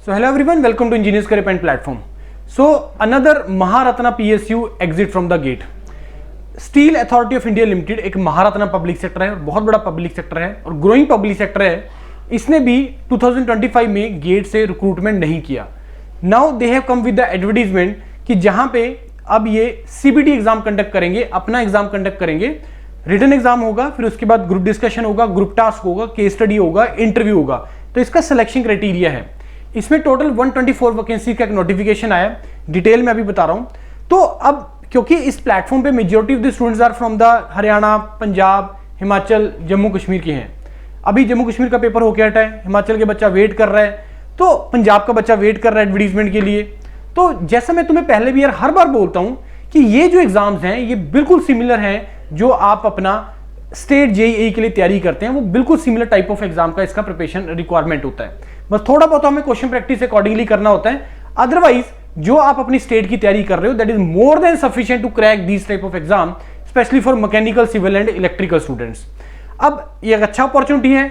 So hello everyone, welcome to Engineers Career Point platform. So another Maharatna PSU exit from the gate. Steel authority of India limited एक Maharatna public sector है और बहुत बड़ा public sector है और growing public sector है. इसने भी 2025 में गेट से रिक्रूटमेंट नहीं किया. Now they have come with the advertisement कि जहां पे अब ये सीबीटी एग्जाम कंडक्ट करेंगे, अपना एग्जाम कंडक्ट करेंगे, रिटन एग्जाम होगा, फिर उसके बाद ग्रुप डिस्कशन होगा, ग्रुप टास्क होगा, केस स्टडी होगा, इंटरव्यू होगा. तो इसका सिलेक्शन क्राइटेरिया है. इसमें टोटल 124 वैकेंसी का एक नोटिफिकेशन आया, डिटेल में अभी बता रहा हूं. तो अब क्योंकि इस प्लेटफॉर्म पे majority of the students are from the Haryana, Punjab, Himachal, Jammu Kashmir के हैं. अभी जम्मू कश्मीर का पेपर होके हटा है, हिमाचल के बच्चा वेट कर रहा है, तो पंजाब का बच्चा वेट कर रहा है एडवर्टीजमेंट के लिए. तो जैसा मैं तुम्हें पहले भी यार हर बार बोलता हूं कि ये जो एग्जाम्स हैं ये बिल्कुल सिमिलर हैं जो आप अपना स्टेट जेईई के लिए तैयारी करते हैं, वो बिल्कुल सिमिलर टाइप ऑफ एग्जाम का इसका प्रिपरेशन रिक्वायरमेंट होता है. बस थोड़ा बहुत हमें क्वेश्चन प्रैक्टिस अकॉर्डिंगली करना होता है. अदरवाइज जो आप अपनी स्टेट की तैयारी कर रहे हो that is more than sufficient to crack this type of exam, specially for mechanical, civil and electrical students. अब ये एक अच्छा अपॉर्चुनिटी है.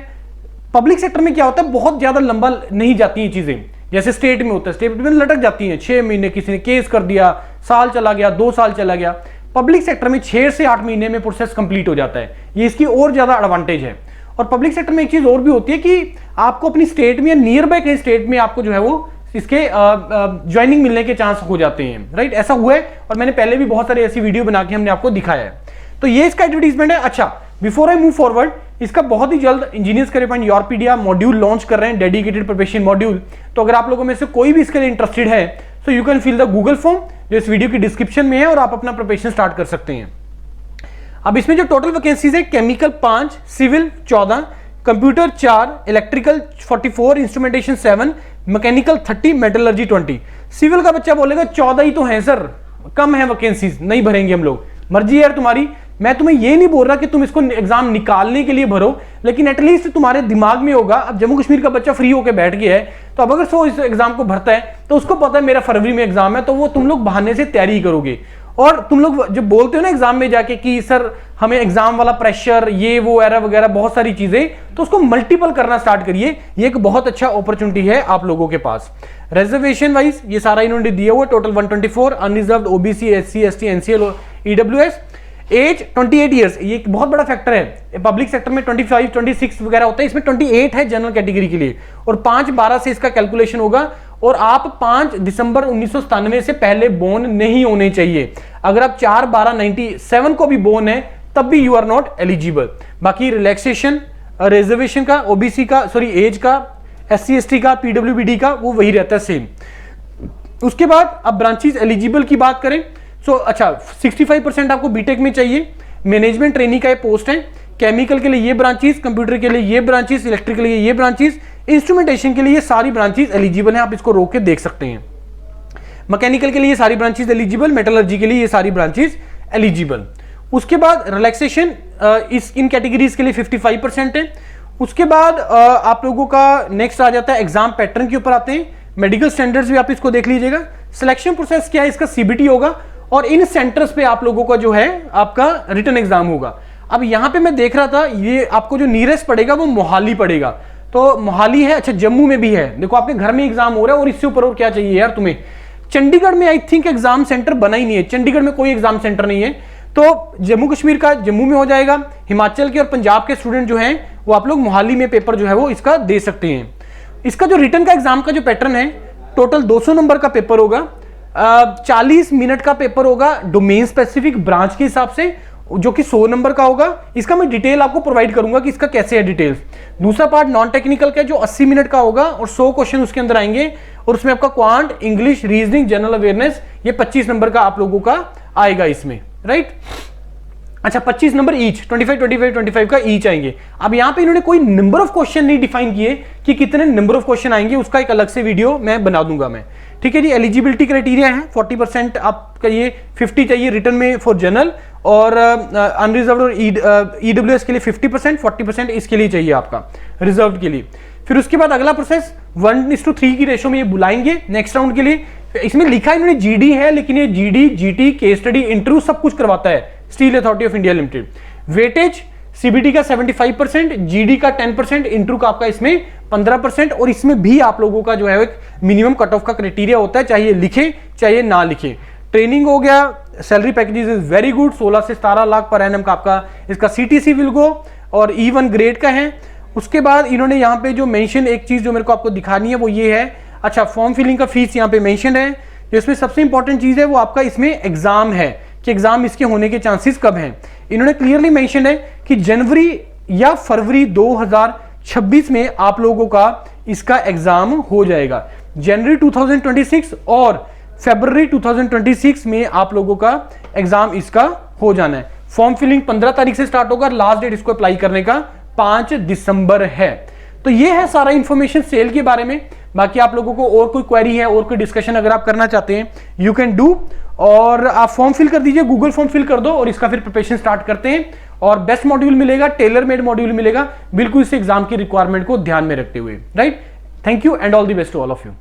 पब्लिक सेक्टर में क्या होता है, बहुत ज्यादा लंबा नहीं जाती हैं चीजें, जैसे स्टेट में होता है. स्टेट में लटक जाती हैं, 6 महीने किसी ने केस कर दिया, साल चला गया, 2 साल चला गया. पब्लिक सेक्टर में 6 से 8 महीने में प्रोसेस कंप्लीट हो जाता है. ये इसकी और ज्यादा एडवांटेज है. और पब्लिक सेक्टर में एक चीज और भी होती है कि आपको अपनी स्टेट में या नियर बाय कहीं स्टेट में आपको जो है वो इसके ज्वाइनिंग मिलने के चांस हो जाते हैं. राइट, ऐसा हुआ है और मैंने पहले भी बहुत सारी ऐसी वीडियो बना के हमने आपको दिखाया है. तो ये इसका एडवर्टीजमेंट है. अच्छा, बिफोर आई मूव फॉरवर्ड, इसका बहुत ही जल्द इंजीनियर्स करियर पॉइंट योरपीडिया मॉड्यूल लॉन्च कर रहे हैं, डेडिकेटेड प्रिपरेशन मॉड्यूल. तो अगर आप लोगों में से कोई भी इसके लिए इंटरेस्टेड है so you can fill the Google form जो इस वीडियो की डिस्क्रिप्शन में है और आप अपना प्रिपरेशन स्टार्ट कर सकते हैं. अब इसमें जो टोटल वैकेंसीज है, chemical 5, civil 14, computer 4, electrical 44, instrumentation 7, mechanical 30, metallurgy 20. Civil का बच्चा बोलेगा 14 ही तो है सर, कम है वैकेंसीज, नहीं भरेंगे हम लोग. मर्जी है यार तुम्हारी. मैं तुम्हें ये नहीं बोल रहा कि तुम इसको एग्जाम निकालने के लिए भरो, लेकिन एटलीस्ट तुम्हारे दिमाग में होगा. अब जम्मू कश्मीर का बच्चा फ्री होकर बैठ गया है, तो अब अगर सो इस एग्जाम को भरता है तो उसको पता है मेरा फरवरी में एग्जाम है, तो वो तुम लोग बहाने से तैयारी करोगे. और तुम लोग जब बोलते हो ना एग्जाम में जाके कि सर हमें एग्जाम वाला प्रेशर, ये वो एरर वगैरह बहुत सारी चीजें, तो उसको मल्टीपल करना स्टार्ट करिए. ये एक बहुत अच्छा अपॉर्चुनिटी है आप लोगों के पास. रिजर्वेशन वाइज ये सारा इन्होंने दिया हुआ, total 124, unreserved, OBC, SC, ST, NCL, EWS. Age 28 years, ये एक बहुत बड़ा फैक्टर है. पब्लिक सेक्टर में 25, 26 वगैरह होता है, इसमें 28 है जनरल कैटेगरी के लिए. और 5/12 से इसका कैलकुलेशन होगा. और आप 5 दिसंबर 1997 से पहले बोर्न नहीं होने चाहिए. अगर आप 4/12/97 को भी बोर्न है तब भी यू आर नॉट एलिजिबल. बाकी रिलैक्सेशन रिजर्वेशन का, ओबीसी का, सॉरी एज का, एससी एसटी का, पीडब्ल्यूबीडी का, वो वही रहता है सेम. उसके बाद अब ब्रांचेस एलिजिबल की बात करें सो अच्छा 65% आपको बीटेक में चाहिए. मैनेजमेंट ट्रेनिंग का ये पोस्ट है. केमिकल के लिए ये ब्रांचेस, कंप्यूटर के लिए ये ब्रांचेस, इलेक्ट्रिकल के लिए ये ब्रांचेस, इंस्ट्रूमेंटेशन के लिए ये सारी ब्रांचेस एलिजिबल हैं. आप इसको रोक के देख सकते हैं. मैकेनिकल के लिए ये सारी ब्रांचेस एलिजिबल, मेटलर्जी के लिए ये सारी ब्रांचेस एलिजिबल. उसके बाद रिलैक्सेशन इन कैटेगरीज के लिए 55% है. उसके बाद आप लोगों का नेक्स्ट आ जाता है एग्जाम पैटर्न के ऊपर आते हैं. मेडिकल स्टैंडर्ड्स भी आप इसको देख लीजिएगा. सिलेक्शन प्रोसेस क्या है, इसका सीबीटी होगा और इन सेंटर्स पे आप लोगों का जो है आपका रिटन एग्जाम होगा. अब यहां पे मैं देख रहा था ये आपको जो नियरेस्ट पड़ेगा वो मोहाली पड़ेगा. तो मोहाली है. अच्छा, जम्मू में भी है. देखो आपके घर में एग्जाम हो रहा है और इससे ऊपर और क्या चाहिए यार तुम्हें. चंडीगढ़ में आई थिंक एग्जाम सेंटर बना ही नहीं है. चंडीगढ़ में कोई एग्जाम सेंटर नहीं है. तो जम्मू कश्मीर का जम्मू में हो जाएगा. हिमाचल के और पंजाब के स्टूडेंट जो हैं वो आप लोग मोहाली में पेपर जो है वो इसका दे सकते हैं. इसका जो रिटन का एग्जाम का जो पैटर्न है, टोटल 200 नंबर का पेपर होगा. 40 मिनट का पेपर होगा डोमेन स्पेसिफिक ब्रांच के हिसाब से, जो कि 100 नंबर का होगा. इसका मैं डिटेल आपको प्रोवाइड करूंगा कि इसका कैसे है डिटेल्स. दूसरा पार्ट नॉन टेक्निकल का जो 80 मिनट का होगा और 100 क्वेश्चन उसके अंदर आएंगे. और उसमें आपका quant, English, reasoning, general awareness, ये 25 नंबर का आप लोगों का आएगा इसमें. राइट, अच्छा 25 नंबर ईच, 25 का ईच आएंगे. अब यहां पे इन्होंने कोई नंबर ऑफ क्वेश्चन नहीं डिफाइन किए कि कितने नंबर ऑफ क्वेश्चन आएंगे, उसका एक अलग से वीडियो मैं बना दूंगा मैं. ठीक है जी. एलिजिबिलिटी क्राइटेरिया है 40% आपका, ये 50 चाहिए रिटर्न में फॉर जनरल, और अनरिजर्व्ड और ईडब्ल्यूएस के लिए 50%, 40% इसके लिए चाहिए आपका रिजर्व के लिए. फिर उसके बाद अगला प्रोसेस 1:3 की रेशो में ये बुलाएंगे नेक्स्ट राउंड के लिए. इसमें लिखा इन्होंने जीडी है, लेकिन ये GD, GT, case study, interview सब कुछ करवाता है steel authority of India limited. Weightage CBT का 75%, जीडी का 10%, इंटरव्यू का आपका इसमें 15%, और इसमें भी आप लोगों का जो है एक मिनिमम कट ऑफ का क्राइटेरिया होता है, चाहे लिखे चाहे ना लिखे। ट्रेनिंग हो गया, salary packages is very good, 16 से 17 लाख पर एनम का आपका इसका सीटीसी विल गो, और E1 ग्रेड का है। उसके बाद इन्होंने यहाँ पे जो मेंशन, एक चीज जो मेरे को आपको दिखानी है वो ये है, अच्छा फॉर्म फिलिंग का फीस यहाँ पे मेंशन है। जिसमें सबसे इंपॉर्टेंट चीज है वो आपका इसमें एग्जाम है, कि एग्जाम इसके होने के चांसेस कब हैं। इन्होंने क्लियरली मेंशन है कि जनवरी या फरवरी 2026 में आप लोगों का इसका एग्जाम हो जाएगा। जनवरी 2026 और फरवरी 2026 में आप लोगों का एग्जाम इसका हो जाना है। फॉर्म फिलिंग 15 तारीख से स्टार्ट होगा, लास्ट डेट इसको अप्लाई करने का 5 दिसंबर है। तो ये है सारा इंफॉर्मेशन सेल के बारे में। बाकी आप लोगों को और कोई क्वेरी है और कोई डिस्कशन अगर आप करना चाहते हैं, यू कैन डू, और आप फॉर्म फिल कर दीजिए, गूगल फॉर्म फिल कर दो और इसका फिर प्रिपरेशन स्टार्ट करते हैं। और बेस्ट मॉड्यूल मिलेगा, टेलर मेड मॉड्यूल मिलेगा, बिल्कुल इस एग्जाम की रिक्वायरमेंट को ध्यान में रखते हुए, right. Thank you and all the best to all of you.